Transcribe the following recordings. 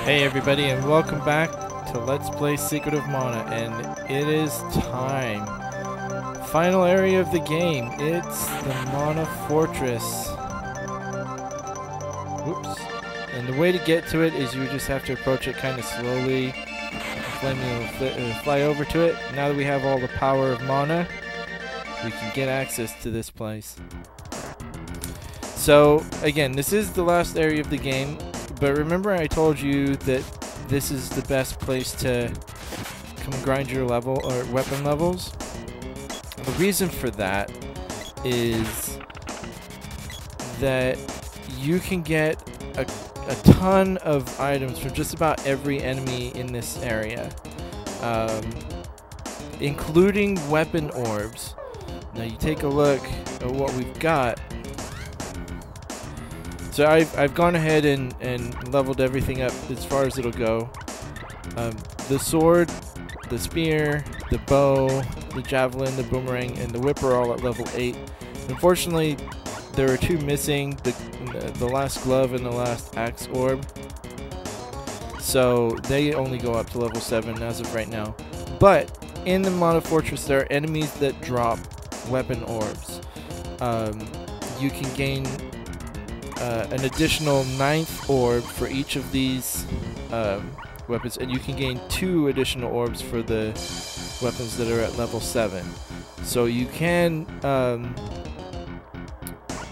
Hey everybody, and welcome back to Let's Play Secret of Mana, and it is time. Final area of the game. It's the Mana Fortress. Whoops. And the way to get to it is you just have to approach it kind of slowly. Flame will fly over to it. Now that we have all the power of Mana, we can get access to this place. So, again, this is the last area of the game. But remember I told you that this is the best place to come grind your level or weapon levels? The reason for that is that you can get a ton of items from just about every enemy in this area, including weapon orbs. Now you take a look at what we've got. So I've gone ahead and leveled everything up as far as it'll go. The sword, the spear, the bow, the javelin, the boomerang, and the whimper are all at level 8. Unfortunately, there are two missing, the last glove and the last axe orb. So they only go up to level 7 as of right now. But in the Mana Fortress there are enemies that drop weapon orbs. You can gain an additional 9th orb for each of these weapons, and you can gain 2 additional orbs for the weapons that are at level 7. So you can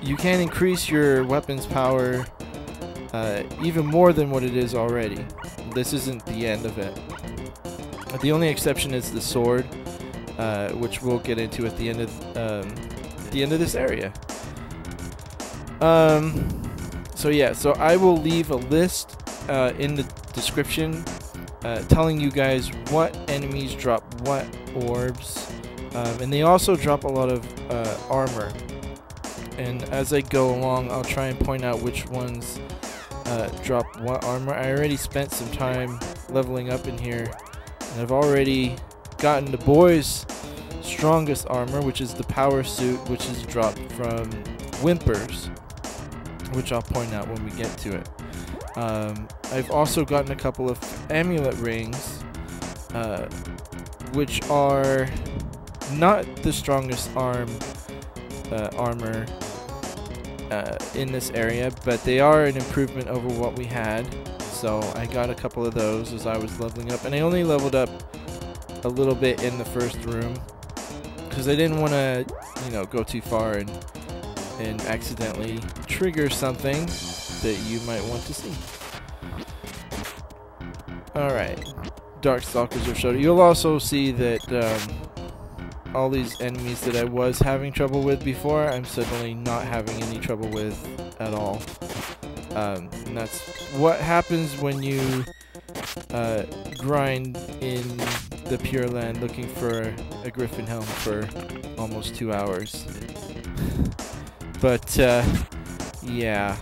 increase your weapons power even more than what it is already. This isn't the end of it. The only exception is the sword, which we'll get into at the end of this area. So yeah, so I will leave a list in the description telling you guys what enemies drop what orbs, and they also drop a lot of armor. And as I go along, I'll try and point out which ones drop what armor. I already spent some time leveling up in here, and I've already gotten the boys' strongest armor, which is the power suit, which is dropped from Whimpers, which I'll point out when we get to it. I've also gotten a couple of amulet rings, which are not the strongest armor in this area, but they are an improvement over what we had. So I got a couple of those as I was leveling up, and I only leveled up a little bit in the first room because I didn't want to, go too far and accidentally trigger something that you might want to see. Alright, Darkstalkers are showed. You'll also see that all these enemies that I was having trouble with before, I'm suddenly not having any trouble with at all. And that's what happens when you grind in the Pure Land looking for a Griffin Helm for almost 2 hours. But, yeah.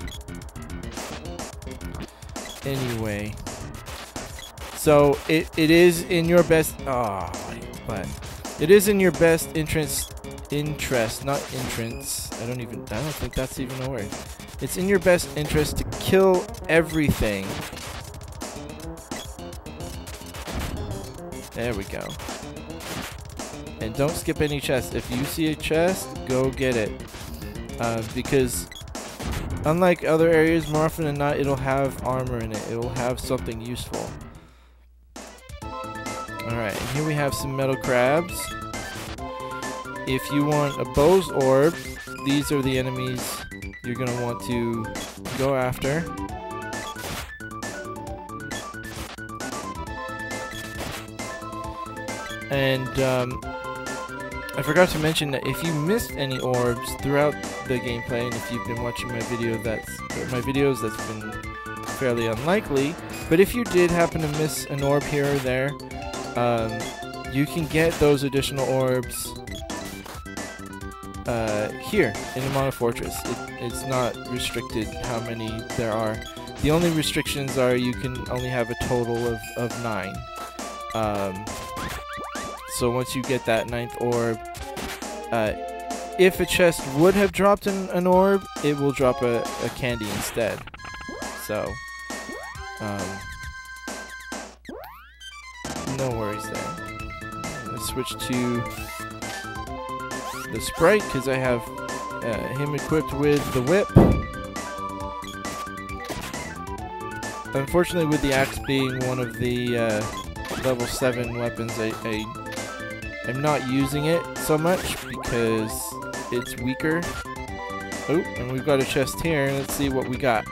Anyway. So, it is in your best... It is in your best interest, not entrance. I don't think that's even a word. It's in your best interest to kill everything. There we go. And don't skip any chests. If you see a chest, go get it. Because unlike other areas, more often than not, it'll have armor in it. It'll have something useful. Alright, and here we have some metal crabs. If you want a bow's orb, these are the enemies you're going to want to go after. And I forgot to mention that if you missed any orbs throughout the gameplay, and if you've been watching my videos, that's been fairly unlikely. But if you did happen to miss an orb here or there, you can get those additional orbs here in the Mana Fortress. It's not restricted how many there are. The only restrictions are you can only have a total of 9. So once you get that 9th orb, if a chest would have dropped an orb, it will drop a candy instead. So, no worries there. Let's switch to the Sprite because I have him equipped with the whip. Unfortunately, with the axe being one of the level 7 weapons, I'm not using it so much because it's weaker. Oh, and we've got a chest here. Let's see what we got.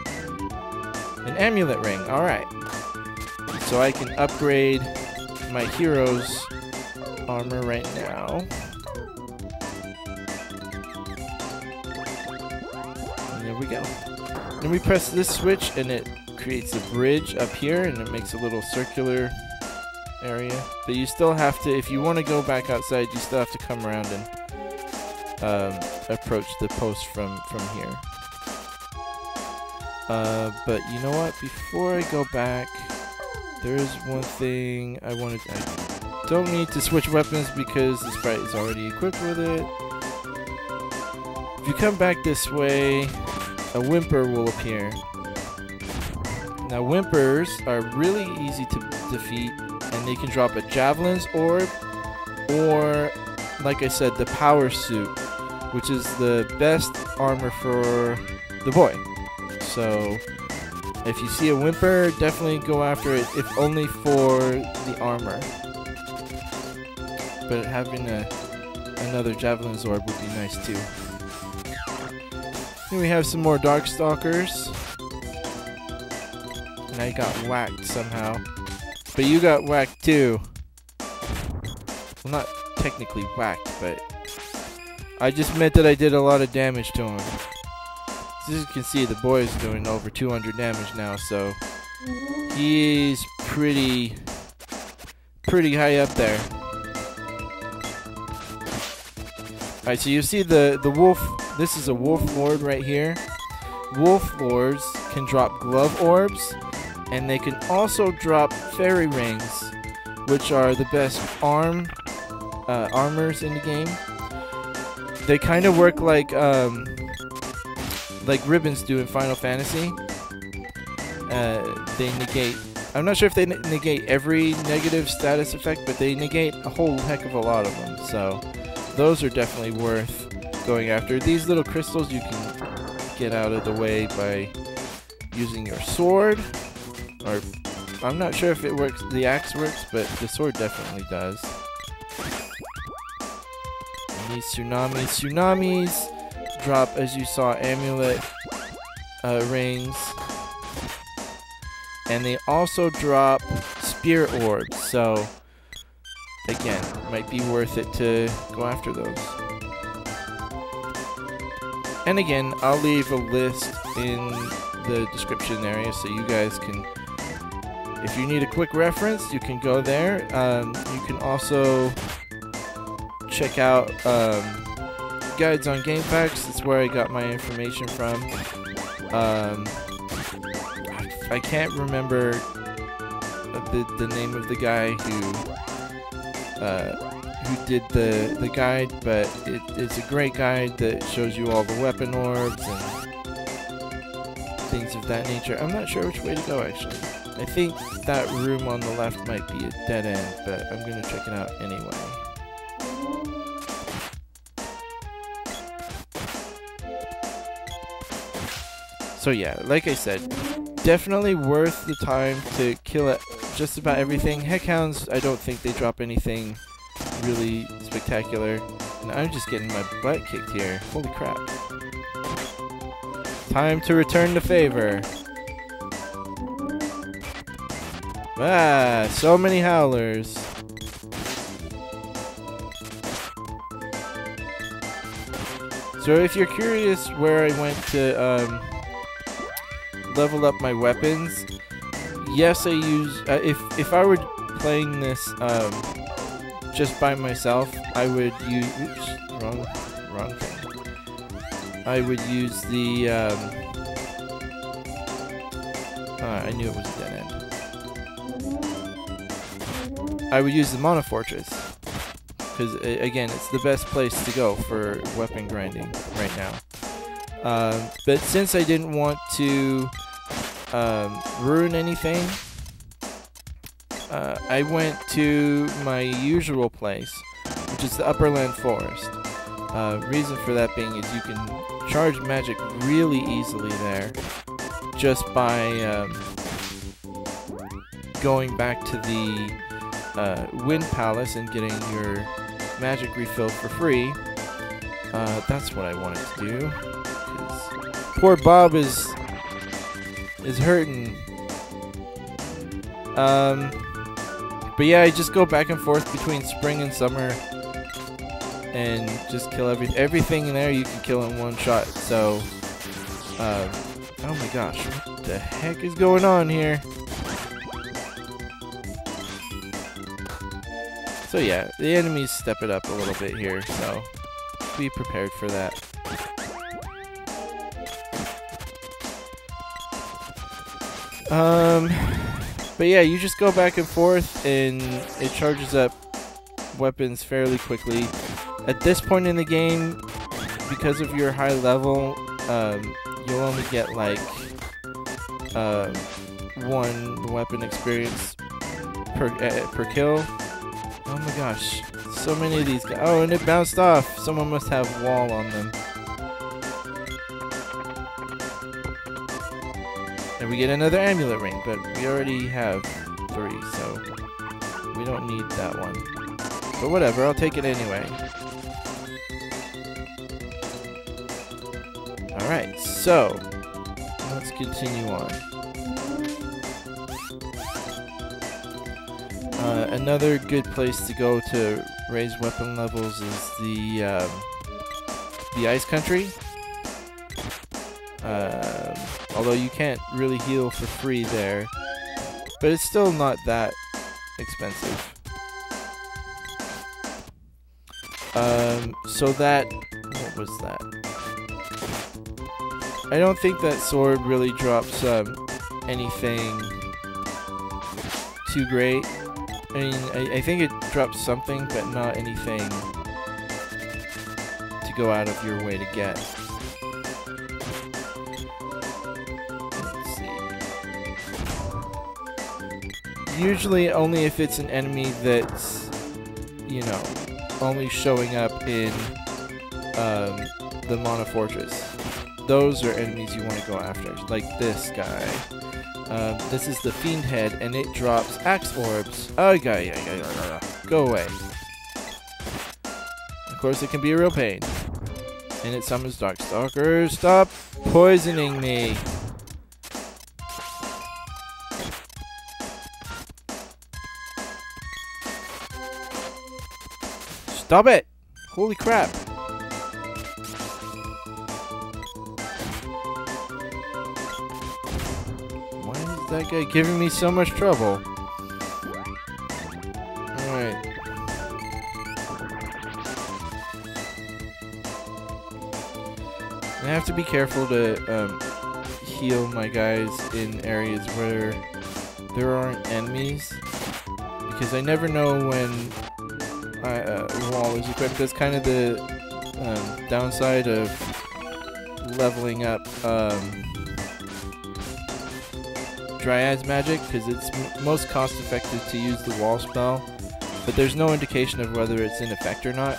An amulet ring. Alright. So I can upgrade my hero's armor right now. And there we go. Then we press this switch and it creates a bridge up here and it makes a little circular area. But you still have to, if you want to go back outside, you still have to come around and approach the post from here. But you know what? Before I go back, there is one thing I wanted. I don't need to switch weapons because the Sprite is already equipped with it. If you come back this way, a Whimper will appear. Now Whimpers are really easy to defeat, and they can drop a Javelin's Orb, or, like I said, the Power Suit, which is the best armor for the boy. So, if you see a Whimper, definitely go after it, if only for the armor. But having another Javelin's Orb would be nice too. Here we have some more Darkstalkers. And I got whacked somehow. But you got whacked too. Well, not technically whacked, but I just meant that I did a lot of damage to him. As you can see, the boy is doing over 200 damage now, so he's pretty high up there. Alright, so you see the wolf. This is a wolf lord right here. Wolf lords can drop glove orbs, and they can also drop Faerie rings, which are the best armors in the game. They kind of work like ribbons do in Final Fantasy. They negate. I'm not sure if they negate every negative status effect, but they negate a whole heck of a lot of them. So those are definitely worth going after. These little crystals you can get out of the way by using your sword, or I'm not sure if it works. The axe works, but the sword definitely does. And these tsunamis drop, as you saw, amulet rings, and they also drop spear orbs. So again, might be worth it to go after those. And again, I'll leave a list in the description area so you guys can, if you need a quick reference, you can go there. You can also check out guides on game packs. That's where I got my information from. I can't remember the name of the guy who did the guide, but it's a great guide that shows you all the weapon orbs and things of that nature. I'm not sure which way to go, actually. I think that room on the left might be a dead end, but I'm going to check it out anyway. So yeah, like I said, definitely worth the time to kill it. Just about everything. Heckhounds, I don't think they drop anything really spectacular. And I'm just getting my butt kicked here. Holy crap. Time to return the favor. Ah, so many howlers. So if you're curious where I went to level up my weapons, yes, I use if I were playing this just by myself, I would use wrong thing. I would use the I knew it was a dead end. I would use the Mana Fortress because again, it's the best place to go for weapon grinding right now. But since I didn't want to ruin anything, I went to my usual place, which is the Upperland Forest. Reason for that being is you can charge magic really easily there just by going back to the Wind Palace and getting your magic refilled for free. That's what I wanted to do. 'Cause poor Bob is hurting. But yeah, I just go back and forth between spring and summer and just kill everything in there you can kill in one shot. So, oh my gosh, what the heck is going on here? So yeah, the enemies step it up a little bit here, so be prepared for that. But yeah, you just go back and forth and it charges up weapons fairly quickly. At this point in the game, because of your high level, you'll only get like 1 weapon experience per kill. Oh my gosh, so many of these guys. Oh, and it bounced off. Someone must have wall on them. And we get another amulet ring, but we already have 3, so we don't need that one. But whatever, I'll take it anyway. Alright, so let's continue on. Another good place to go to raise weapon levels is the Ice Country. Although you can't really heal for free there, but it's still not that expensive. So that, what was that? I don't think that sword really drops anything too great. I mean, I think it drops something, but not anything to go out of your way to get. Let's see. Usually only if it's an enemy that's, you know, only showing up in the Mana Fortress. Those are enemies you want to go after, like this guy. This is the Fiend Head, and it drops Axe Orbs. Oh, go away. Of course, it can be a real pain. And it summons Darkstalkers. Stop poisoning me. Stop it! Holy crap. That guy giving me so much trouble. Alright. I have to be careful to heal my guys in areas where there aren't enemies, because I never know when a wall is equipped. That's kind of the downside of leveling up Dryad's magic, because it's most cost effective to use the wall spell, but there's no indication of whether it's in effect or not.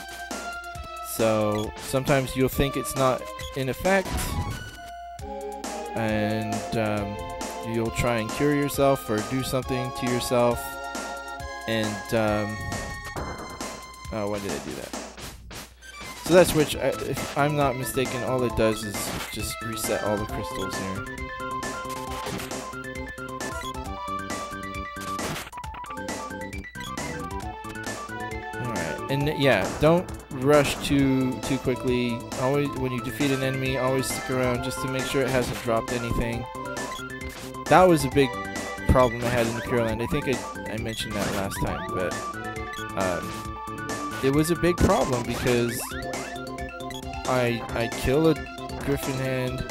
So sometimes you'll think it's not in effect, and you'll try and cure yourself or do something to yourself, and oh, why did I do that? So that's which, if I'm not mistaken, all it does is just reset all the crystals here. And yeah, don't rush too quickly. Always, when you defeat an enemy, always stick around just to make sure it hasn't dropped anything. That was a big problem I had in the Pure Land. I think I mentioned that last time, but it was a big problem because I'd kill a Griffin Hand,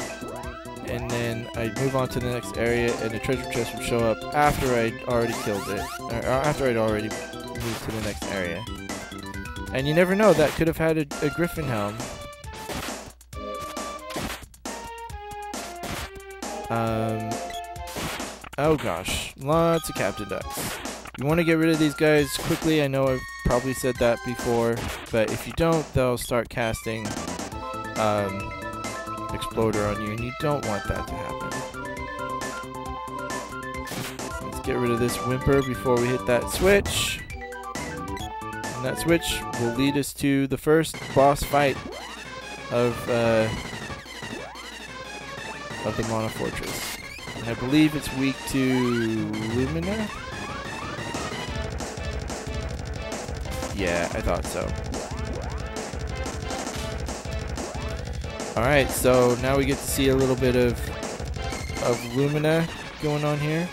and then I'd move on to the next area, and the treasure chest would show up after I'd already killed it, or after I'd already moved to the next area. And you never know, that could have had a Griffin Helm. Oh gosh, lots of Captain Ducks. You want to get rid of these guys quickly. I know I've probably said that before, but if you don't, they'll start casting Exploder on you, and you don't want that to happen. Let's get rid of this Whimper before we hit that switch. And that switch will lead us to the first boss fight of the Mana Fortress. And I believe it's weak to Lumina? Yeah, I thought so. Alright, so now we get to see a little bit of Lumina going on here.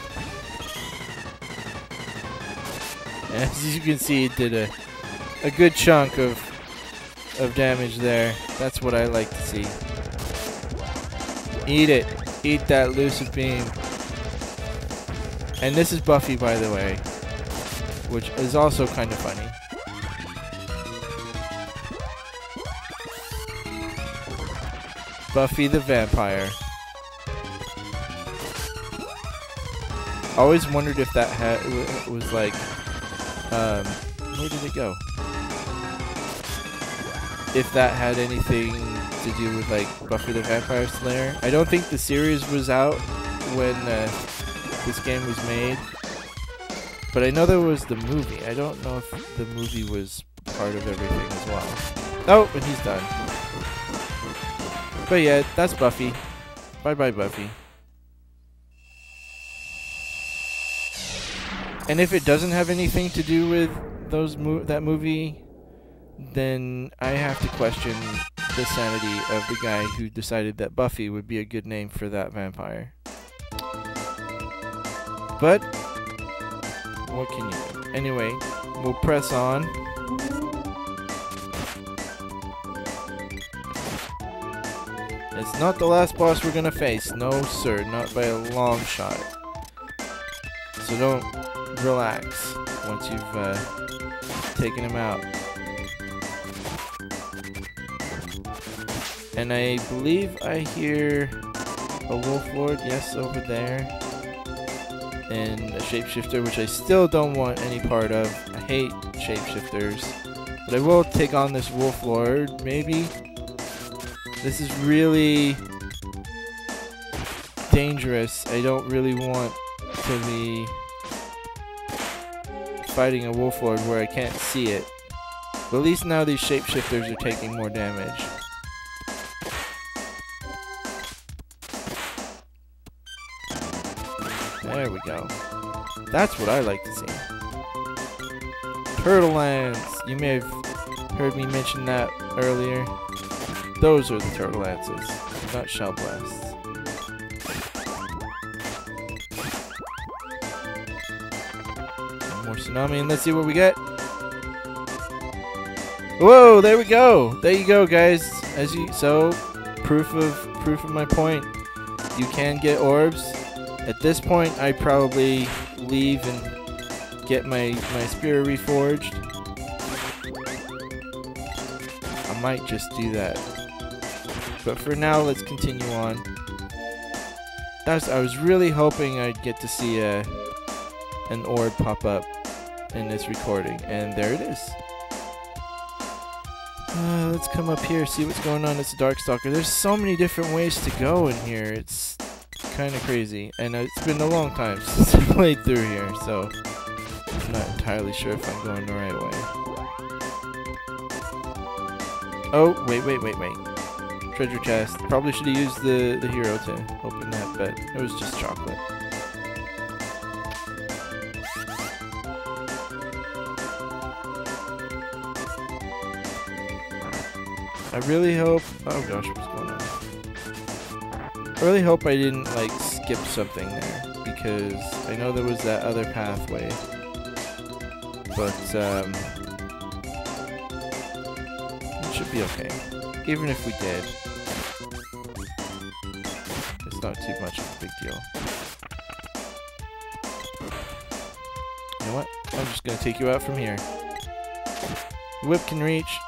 And as you can see, it did a good chunk of damage there. That's what I like to see. Eat it. Eat that elusive beam. And this is Buffy, by the way, which is also kind of funny. Buffy the Vampire. Always wondered if that was like, where did it go? If that had anything to do with like Buffy the Vampire Slayer. I don't think the series was out when this game was made, but I know there was the movie. I don't know if the movie was part of everything as well. Oh, and he's done. But yeah, that's Buffy. Bye-bye, Buffy. And if it doesn't have anything to do with that movie, then I have to question the sanity of the guy who decided that Buffy would be a good name for that vampire. But what can you do? Anyway, we'll press on. It's not the last boss we're gonna face. No, sir, not by a long shot. So don't relax once you've taken him out. And I believe I hear a Wolf Lord, yes, over there. And a Shapeshifter, which I still don't want any part of. I hate Shapeshifters. But I will take on this Wolf Lord, maybe. This is really dangerous. I don't really want to be fighting a Wolf Lord where I can't see it. But at least now these Shapeshifters are taking more damage. There we go. That's what I like to see. Turtle Lands. You may have heard me mention that earlier. Those are the Turtle Lances, not Shell Blasts. One more Tsunami, and let's see what we get. Whoa, there we go. There you go, guys. Proof of my point. You can get orbs. At this point, I'd probably leave and get my spear reforged. I might just do that. But for now, let's continue on. I was really hoping I'd get to see an orb pop up in this recording, and there it is. Let's come up here, see what's going on. It's a Darkstalker. There's so many different ways to go in here. It's kind of crazy, and it's been a long time since I played through here, so I'm not entirely sure if I'm going the right way. Oh, wait. Treasure chest. Probably should have used the hero to open that, but it was just chocolate. I really hope... Oh gosh, what's going on? I really hope I didn't, like, skip something there, because I know there was that other pathway. But, it should be okay. Even if we did. It's not too much of a big deal. You know what? I'm just gonna take you out from here. The whip can reach.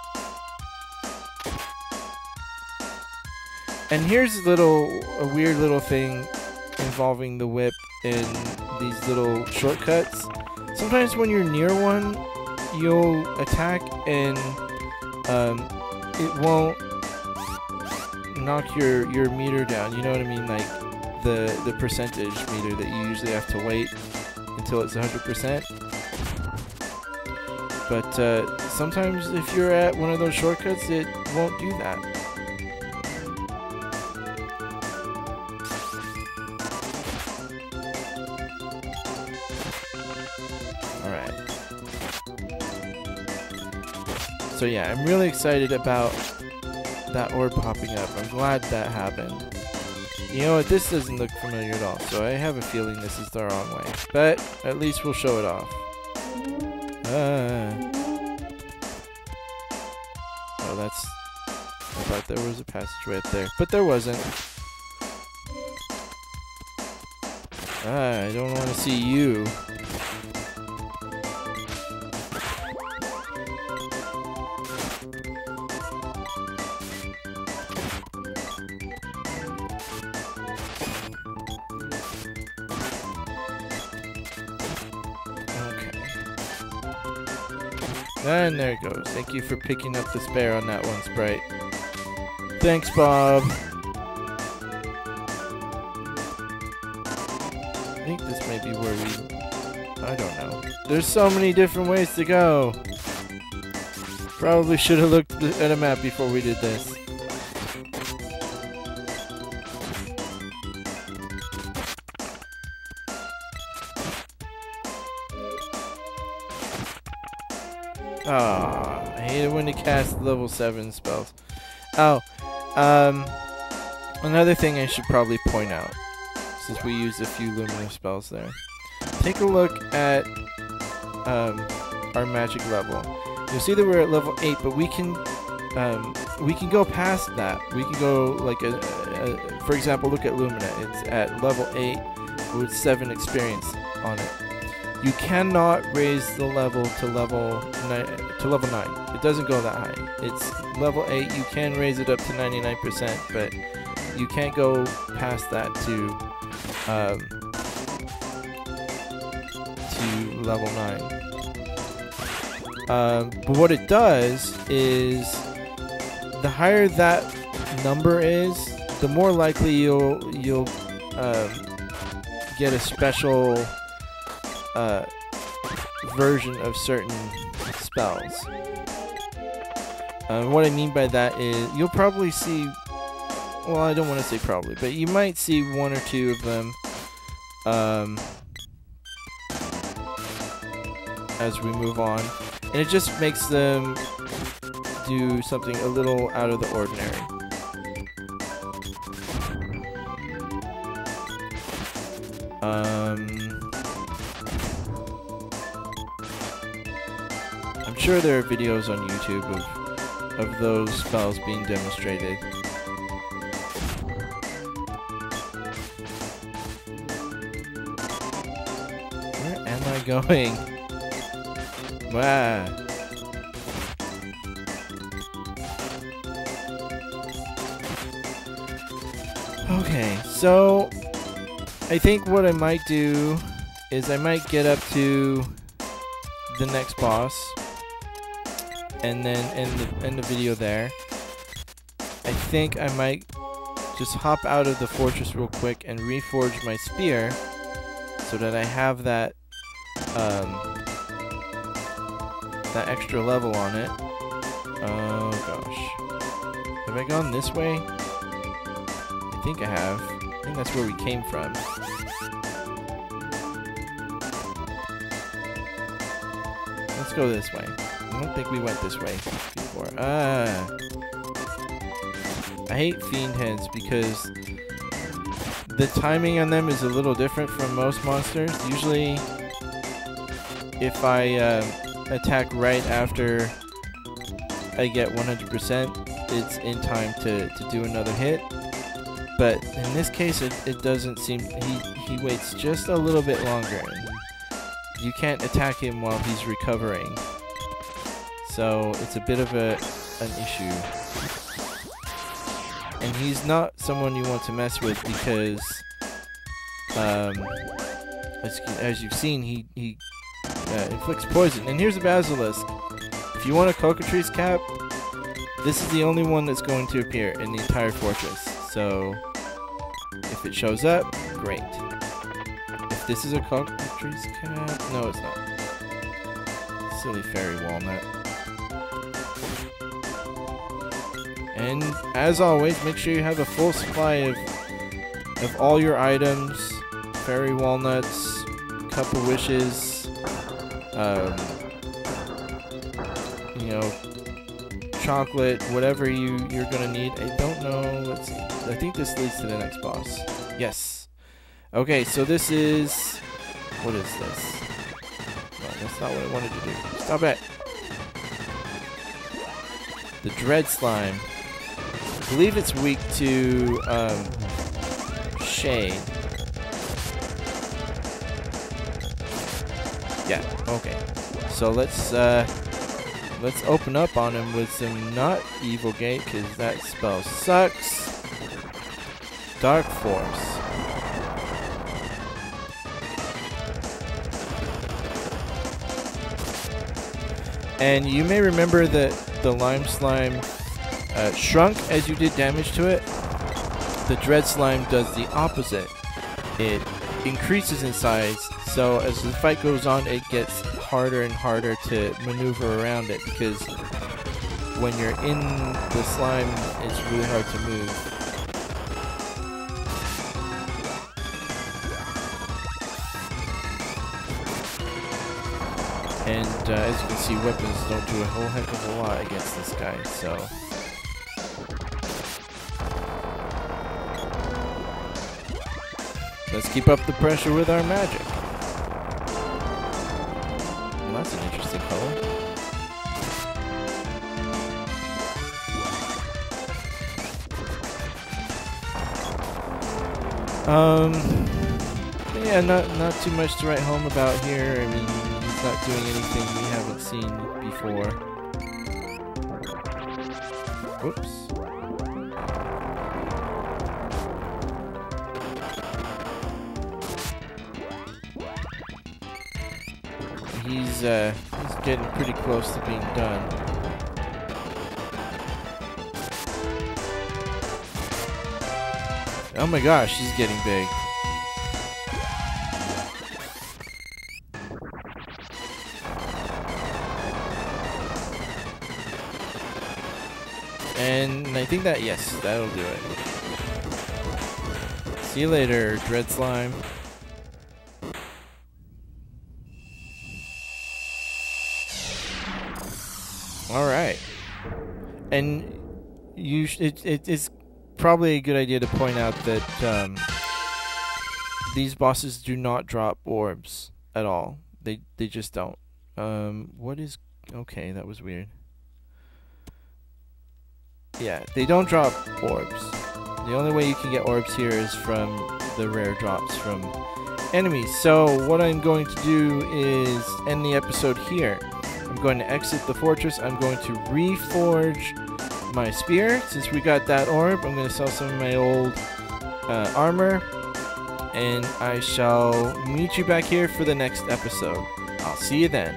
And here's a weird little thing involving the whip and these little shortcuts. sometimes when you're near one, you'll attack and it won't knock your meter down. You know what I mean? Like the percentage meter that you usually have to wait until it's 100%. But sometimes if you're at one of those shortcuts, it won't do that. Alright. So yeah, I'm really excited about that orb popping up. I'm glad that happened. You know what, this doesn't look familiar at all, so I have a feeling this is the wrong way. But at least we'll show it off. Oh, that's... I thought there was a passageway up there, but there wasn't. I don't want to see you. And there it goes. Thank you for picking up the spare on that one, Sprite. Thanks, Bob. I think this may be where we... I don't know. There's so many different ways to go. Probably should have looked at a map before we did this. Ah, I hate it when you cast level 7 spells. Oh, another thing I should probably point out, since we used a few luminous spells there. Take a look at our magic level. You'll see that we're at level 8, but we can go past that. We can go like for example, look at Lumina. It's at level 8 with 7 experience on it. You cannot raise the level to level 9. It doesn't go that high. It's level 8. You can raise it up to 99%, but you can't go past that to level 9. But what it does is, the higher that number is, the more likely you'll get a special version of certain spells. What I mean by that is, you'll probably see, well, I don't want to say probably, but you might see 1 or 2 of them as we move on, and it just makes them do something a little out of the ordinary. I'm sure there are videos on YouTube of those spells being demonstrated. Where am I going? Wow. Okay, so I think what I might do is I might get up to the next boss and then end the video there. I think I might just hop out of the fortress real quick and reforge my spear so that I have that that extra level on it. Oh gosh. Have I gone this way? I think I have. I think that's where we came from. Let's go this way. I don't think we went this way before. Ah. I hate Fiend Heads because the timing on them is a little different from most monsters. Usually, if I attack right after I get 100%, it's in time to do another hit. But in this case, it doesn't seem... He waits just a little bit longer. You can't attack him while he's recovering. So it's a bit of an issue. And he's not someone you want to mess with because... as you've seen, he inflicts poison. And here's a basilisk. If you want a cockatrice cap, this is the only one that's going to appear in the entire fortress. So if it shows up, great. If this is a cockatrice cap, no, it's not. Silly fairy walnut. And as always, make sure you have a full supply of all your items. Fairy walnuts, cup of wishes, you know, chocolate, whatever you're gonna need. I don't know. Let's see. I think this leads to the next boss. Yes. Okay, so this is, what is this? No, that's not what I wanted to do. Stop it. The Dread Slime. I believe it's weak to shade. Yeah. Okay. So let's open up on him with some not Evil Gate, because that spell sucks. Dark Force. And you may remember that the Lime Slime shrunk as you did damage to it. The Dread Slime does the opposite. It increases in size, so as the fight goes on, it gets harder and harder to maneuver around it, because when you're in the slime, it's really hard to move. And as you can see, weapons don't do a whole heck of a lot against this guy, so... let's keep up the pressure with our magic. Well, that's an interesting color. Yeah, not too much to write home about here. I mean, he's not doing anything we haven't seen before. Whoops. He's getting pretty close to being done. Oh my gosh, he's getting big. And I think that, yes, that'll do it. See you later, Dread Slime. Alright. And it's probably a good idea to point out that these bosses do not drop orbs at all. They just don't. What is... okay, that was weird. Yeah, they don't drop orbs. The only way you can get orbs here is from the rare drops from enemies. So what I'm going to do is end the episode here. I'm going to exit the fortress. I'm going to reforge my spear. Since we got that orb, I'm going to sell some of my old armor. And I shall meet you back here for the next episode. I'll see you then.